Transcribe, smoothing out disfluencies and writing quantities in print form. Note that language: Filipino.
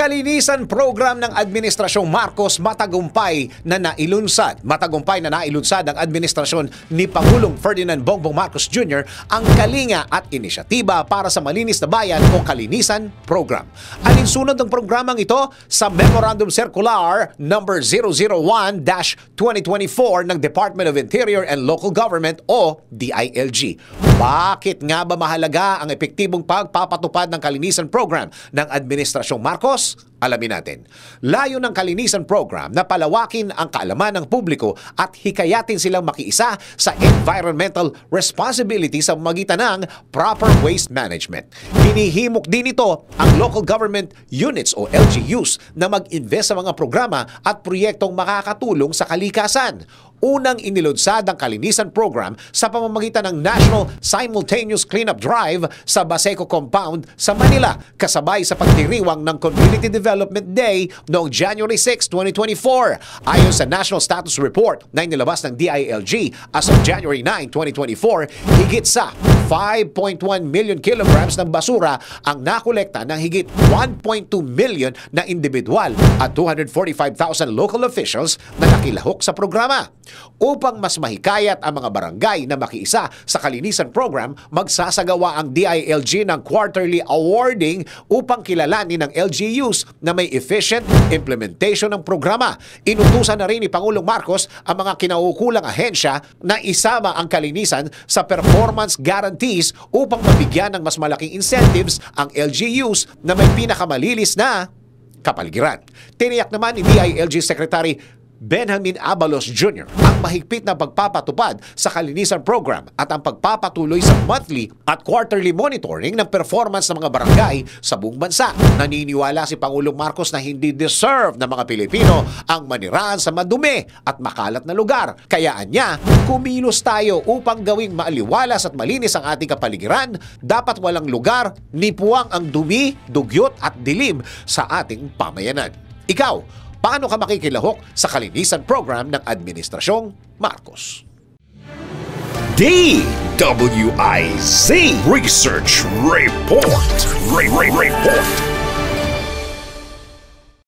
Kalinisan program ng Administrasyong Marcos matagumpay na nailunsad. Matagumpay na nailunsad ang administrasyon ni Pangulong Ferdinand Bongbong Marcos Jr. ang Kalinga at Inisyatiba para sa Malinis na Bayan o Kalinisan Program. Alinsunod ng programang ito sa Memorandum Circular No. 001-2024 ng Department of Interior and Local Government o DILG. Bakit nga ba mahalaga ang epektibong pagpapatupad ng Kalinisan Program ng Administrasyong Marcos? Alamin natin. Layo ng Kalinisan Program na palawakin ang kaalaman ng publiko at hikayatin silang makiisa sa environmental responsibility sa magitan ng proper waste management. Hinihimok din ito ang local government units o LGUs na mag-invest sa mga programa at proyektong makakatulong sa kalikasan. Unang inilunsad ang Kalinisan Program sa pamamagitan ng National Simultaneous Cleanup Drive sa Baseco Compound sa Manila, kasabay sa pagdiriwang ng Community Development Day noong January 6, 2024. Ayon sa National Status Report na inilabas ng DILG as of January 9, 2024, higit sa 5.1 million kilograms ng basura ang nakolekta ng higit 1.2 million na individual at 245,000 local officials na nakilahok sa programa. Upang mas mahikayat ang mga barangay na makiisa sa Kalinisan Program, magsasagawa ang DILG ng quarterly awarding upang kilalanin ng LGUs na may efficient implementation ng programa. Inutusan na rin ni Pangulong Marcos ang mga kinaukulang ahensya na isama ang kalinisan sa performance guarantees upang mabigyan ng mas malaking incentives ang LGUs na may pinakamalinis na kapaligiran. Tiniyak naman ni DILG Secretary Benjamin Abalos Jr. ang mahigpit na pagpapatupad sa Kalinisan Program at ang pagpapatuloy sa monthly at quarterly monitoring ng performance ng mga barangay sa buong bansa. Naniniwala si Pangulong Marcos na hindi deserve ng mga Pilipino ang manirahan sa madumi at makalat na lugar. Kaya anya, kumilos tayo upang gawing maaliwalas at malinis ang ating kapaligiran. Dapat walang lugar ni puwang ang dumi, dugyot at dilim sa ating pamayanan. Ikaw, paano ka makikilahok sa Kalinisan Program ng Administrasyong Marcos? DWIZ Research Report. Report.